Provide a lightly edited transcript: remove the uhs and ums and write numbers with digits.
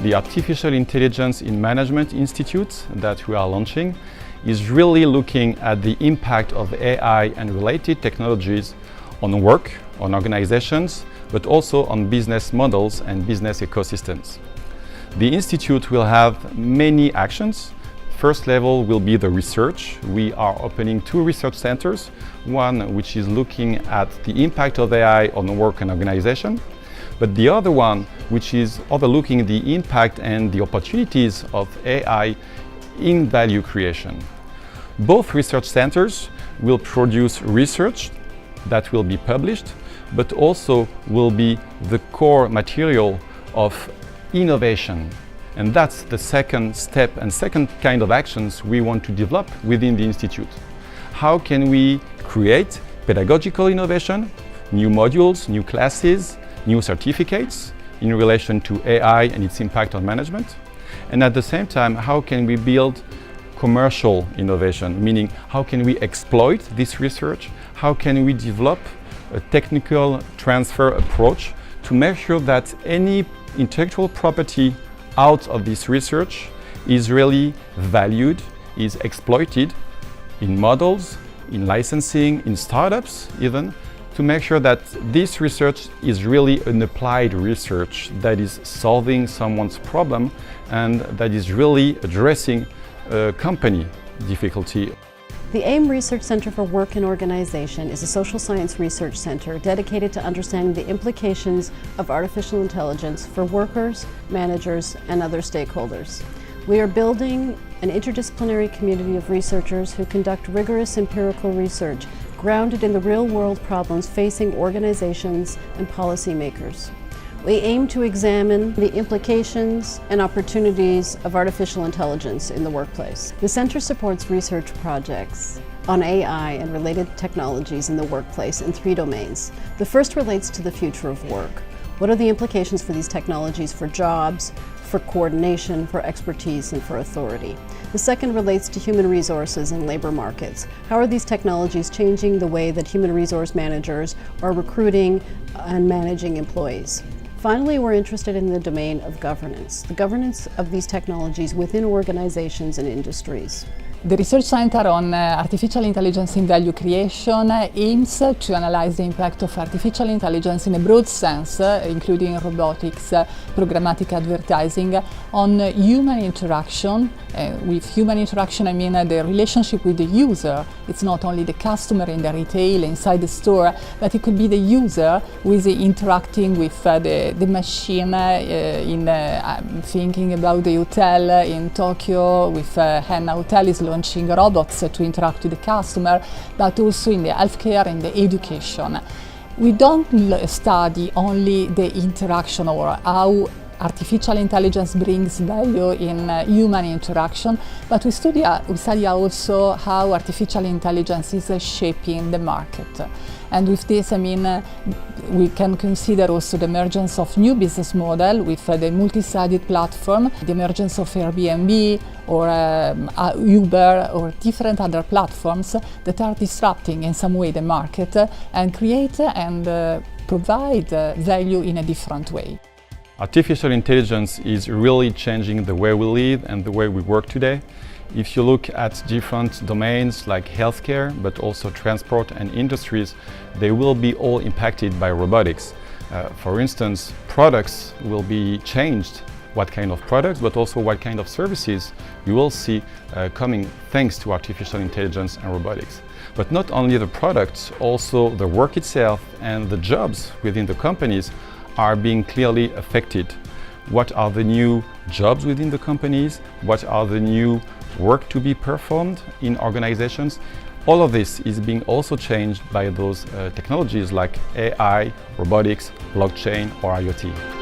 The Artificial Intelligence in Management Institute that we are launching is really looking at the impact of AI and related technologies on work, on organizations, but also on business models and business ecosystems. The Institute will have many actions. First level will be the research. We are opening 2 research centers, one which is looking at the impact of AI on work and organization, but the other one which is overlooking the impact and the opportunities of AI in value creation. Both research centers will produce research that will be published, but also will be the core material of innovation. And that's the second step and second kind of actions we want to develop within the Institute. How can we create pedagogical innovation, new modules, new classes, new certificates in relation to AI and its impact on management? And at the same time, how can we build commercial innovation, meaning how can we exploit this research? How can we develop a technical transfer approach to make sure that any intellectual property out of this research is really valued, is exploited in models, in licensing, in startups even, to make sure that this research is really an applied research that is solving someone's problem and that is really addressing a company difficulty. The AIM Research Center for Work and Organization is a social science research center dedicated to understanding the implications of artificial intelligence for workers, managers, and other stakeholders. We are building an interdisciplinary community of researchers who conduct rigorous empirical research grounded in the real-world problems facing organizations and policymakers. We aim to examine the implications and opportunities of artificial intelligence in the workplace. The Center supports research projects on AI and related technologies in the workplace in 3 domains. The first relates to the future of work. What are the implications for these technologies for jobs, for coordination, for expertise, and for authority? The second relates to human resources and labor markets. How are these technologies changing the way that human resource managers are recruiting and managing employees? Finally, we're interested in the domain of governance, the governance of these technologies within organizations and industries. The Research Center on Artificial Intelligence in Value Creation aims to analyze the impact of artificial intelligence in a broad sense, including robotics, programmatic advertising, on human interaction. With human interaction, I mean the relationship with the user. It's not only the customer in the retail, inside the store, but it could be the user who is interacting with the machine. Thinking about the hotel in Tokyo, with Henna Hotel is launching robots to interact with the customer, but also in the healthcare and the education. We don't study only the interaction or how artificial intelligence brings value in human interaction, but we study also how artificial intelligence is shaping the market. And with this, I mean, we can consider also the emergence of new business model with the multi-sided platform, the emergence of Airbnb or Uber or different other platforms that are disrupting in some way the market and create and provide value in a different way. Artificial intelligence is really changing the way we live and the way we work today. If you look at different domains like healthcare, but also transport and industries, they will be all impacted by robotics. For instance, products will be changed, what kind of products, but also what kind of services you will see coming thanks to artificial intelligence and robotics. But not only the products, also the work itself and the jobs within the companies are being clearly affected. What are the new jobs within the companies? What are the new work to be performed in organizations? All of this is being also changed by those technologies like AI, robotics, blockchain or IoT.